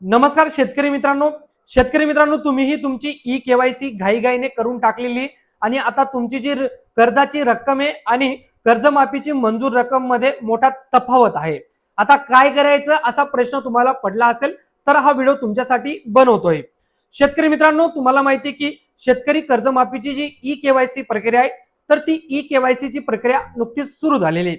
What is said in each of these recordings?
नमस्कार शेतकरी मित्रांनो तुम्हीही तुमची ई केवायसी घाईघाईने करून टाकलेली आणि आता तुमची जी कर्जाची रक्कम आहे आणि कर्जमाफीची मंजूर रक्कम मध्ये मोठा तफावत आहे। आता काय करायचं असा प्रश्न तुम्हाला पडला असेल तर हा व्हिडिओ तुमच्यासाठी बनवतोय। शेतकरी मित्रांनो तुम्हाला माहिती आहे की शेतकरी कर्जमाफीची जी ई केवायसी प्रक्रिया आहे तर ती ई केवायसी ची प्रक्रिया नुकतीच सुरू झालेली आहे।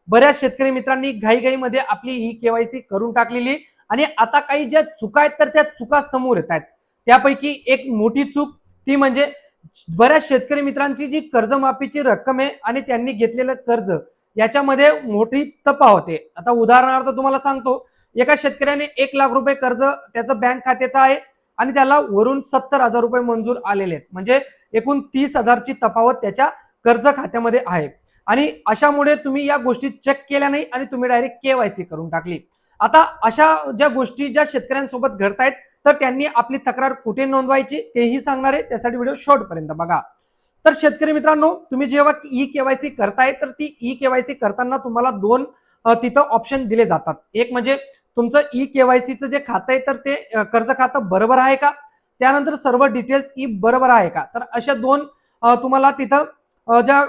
बऱ्याच शेतकरी मित्रांनी घाईघाईमध्ये आपली ई केवायसी करून टाकलेली आणि आता काही ज्या चुका आहेत तर त्या चुका समोर येत आहेत। त्यापैकी एक मोठी चूक ती म्हणजे बऱ्याच शेतकरी मित्रांची जी कर्जमाफीची रक्कम आहे आणि त्यांनी घेतलेलं कर्ज याच्यामध्ये मोठी तफावत आहे। आता उदाहरणार्थ तुम्हाला सांगतो, एका शेतकऱ्याने 1 लाख रुपये कर्ज त्याचं बँक खात्याचं आहे आणि त्याला वरून 70,000 रुपये मंजूर आलेले आहेत, म्हणजे एकूण 30,000ची तफावत त्याच्या कर्ज खात्यामध्ये आहे। आणि अशामुळे तुम्ही या गोष्टी चेक केल्या नाही आणि तुम्ही डायरेक्ट केवायसी करून टाकली। आता अशा ज्या गोष्टी ज्या शेतकऱ्यांसोबत घडतायत तर त्यांनी आपली तक्रार कुठे नोंदवायची तेही सांगणार आहे, त्यासाठी व्हिडिओ शेवटपर्यंत बघा। तर शेतकरी मित्रांनो तुम्ही जेव्हा ई केवायसी करताय तर ती ई केवायसी करताना तुम्हाला दोन तिथं ऑप्शन दिले जातात। एक म्हणजे तुमचं ई केवायसीचं जे खातं आहे तर ते कर्ज खातं बरोबर आहे का, त्यानंतर सर्व डिटेल्स ई बरोबर आहे का, तर अशा दोन तुम्हाला तिथं ज्या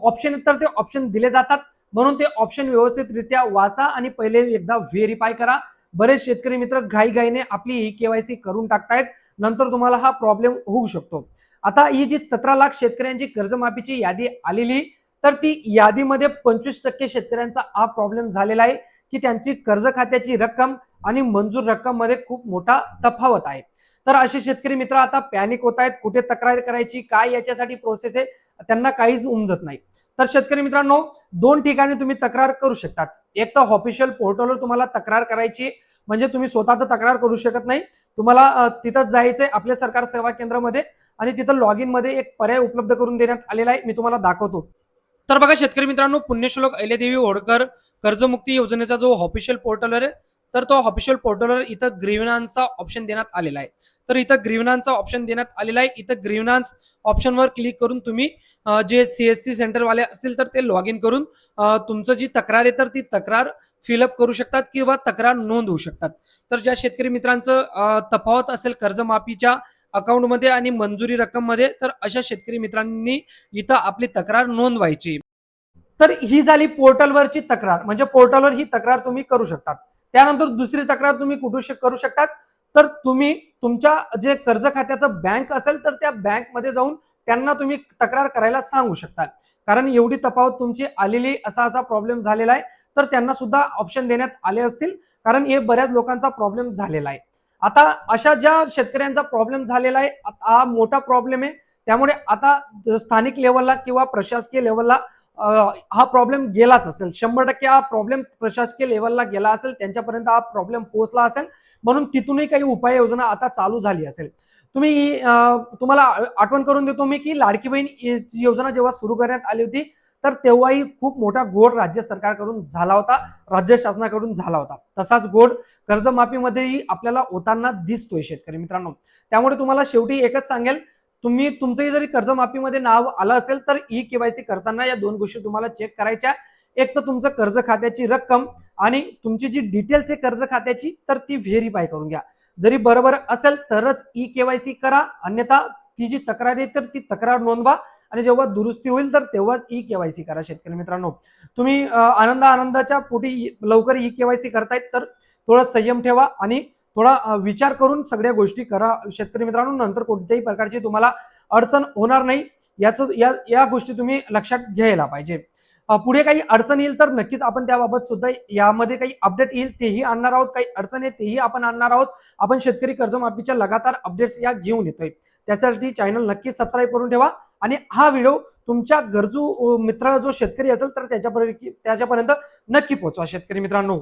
ऑप्शन तर ते ऑप्शन दिले जातात। म्हणून ते ऑप्शन व्यवस्थितरित्या वाचा आणि पहिले एकदा व्हेरीफाय करा। बरेच शेतकरी मित्र घाईघाईने आपली ई केवायसी करून टाकतायत, नंतर तुम्हाला हा प्रॉब्लेम होऊ शकतो। आता ही जी 17 लाख शेतकऱ्यांची कर्जमाफीची यादी आलेली तर ती यादीमध्ये 25% शेतकऱ्यांचा हा प्रॉब्लेम झालेला आहे की त्यांची कर्ज खात्याची रक्कम आणि मंजूर रक्कम मध्ये खूप मोठा तफावत आहे। तर असे शेतकरी मित्र आता पॅनिक होत आहेत, कुठे तक्रार करायची, काय याच्यासाठी प्रोसेस आहे, त्यांना काहीच उमजत नाही। तर शेतकरी मित्रांनो दोन ठिकाणी तुम्ही तक्रार करू शकता। एक तर ऑफिशियल पोर्टलवर तुम्हाला तक्रार करायची, म्हणजे तुम्ही स्वतः तर तक्रार करू शकत नाही, तुम्हाला तिथंच जायचंय आपल्या सरकार सेवा केंद्रामध्ये आणि तिथं लॉग इन मध्ये एक पर्याय उपलब्ध करून देण्यात आलेला आहे, मी तुम्हाला दाखवतो। तर बघा शेतकरी मित्रांनो, पुण्यश्लोक अहिल्यादेवी होळकर कर्जमुक्ती योजनेचा जो ऑफिशियल पोर्टलवर आहे तर तो ऑफिशियल पोर्टलवर इथं ग्रीव्हनान्सचा ऑप्शन देण्यात आलेला आहे। तर इथं ग्रीव्हनान्सचा ऑप्शन देण्यात आलेला आहे। इथं ग्रीव्हनान्स ऑप्शनवर क्लिक करून तुम्ही जे सीएससी सेंटर वाले असतील तर ते लॉग इन करून तुमचं जी तक्रार आहे तर ती तक्रार फिलअप करू शकतात किंवा तक्रार नोंदवू शकतात। तर ज्या शेतकरी मित्रांचं तफावत असेल कर्जमाफीच्या अकाउंटमध्ये आणि मंजुरी रक्कम मध्ये तर अशा शेतकरी मित्रांनी इथं आपली तक्रार नोंदवायची। तर ही झाली पोर्टलवरची तक्रार, म्हणजे पोर्टलवर ही तक्रार तुम्ही करू शकता। त्यानंतर दुसरी तक्रार तुम्ही कुठे करू शकतात, तर तुम्ही तुमच्या जे कर्ज खात्याचं बँक असेल तर त्या बँकमध्ये जाऊन त्यांना तुम्ही तक्रार करायला सांगू शकता। कारण एवढी तफावत तुमची आलेली, असा प्रॉब्लेम झालेला आहे, तर त्यांना सुद्धा ऑप्शन देण्यात आले असतील, कारण हे बऱ्याच लोकांचा प्रॉब्लेम झालेला आहे। आता अशा ज्या शेतकऱ्यांचा प्रॉब्लेम झालेला आहे हा मोठा प्रॉब्लेम आहे, त्यामुळे आता स्थानिक लेवलला किंवा प्रशासकीय लेवलला हा प्रॉब्लेम गेलाच असेल, 100% हा प्रॉब्लेम प्रशासकीय लेवलला गेला असेल, त्यांच्यापर्यंत हा प्रॉब्लेम पोहोचला असेल, म्हणून तिथूनही काही उपाययोजना आता चालू झाली असेल। तुम्ही तुम्हाला आठवण करून देतो मी की लाडकी बहीण योजना जेव्हा सुरू करण्यात आली होती तर तेव्हाही खूप मोठा घोळ राज्य सरकारकडून झाला होता, राज्य शासनाकडून झाला होता। तसाच घोळ कर्जमाफीमध्येही आपल्याला होताना दिसतोय शेतकरी मित्रांनो। त्यामुळे तुम्हाला शेवटी एकच सांगेल, तुम्ही तुमचंही जरी कर्जमाफीमध्ये नाव आलं असेल तर ई केवायसी करताना या दोन गोष्टी तुम्हाला चेक करायच्या। एक तर तुमचं कर्ज खात्याची रक्कम आणि तुमची जी डिटेल्स आहे कर्ज खात्याची तर ती व्हेरीफाय करून घ्या। जरी बरोबर असेल तरच ई केवायसी करा, अन्यथा ती जी तक्रार आहे तर ती तक्रार नोंदवा आणि जेव्हा दुरुस्ती होईल तर तेव्हाच ई केवायसी करा। शेतकरी मित्रांनो तुम्ही आनंदाच्या पोटी लवकर ई केवायसी करतायत तर थोडा संयम ठेवा आणि थोडा विचार करून सगळ्या गोष्टी करा शेतकरी मित्रांनो, नंतर कोणत्याही प्रकारची तुम्हाला अडचण होणार नाही, या गोष्टी तुम्ही लक्षात घ्यायला पाहिजे। पुढे काही अडचण येईल तर नक्कीच आपण त्याबाबत सुद्धा यामध्ये काही अपडेट येईल तेही आणणार आहोत, काही अडचण आहे तेही आपण आणणार आहोत। आपण शेतकरी कर्जमाफीच्या लगातार अपडेट्स या घेऊन येतोय, त्यासाठी चॅनल नक्की सबस्क्राईब करून ठेवा आणि हा व्हिडिओ तुमच्या गरजू मित्र जो शेतकरी असेल तर त्याच्यापर्यंत नक्की पोहोचवा शेतकरी मित्रांनो।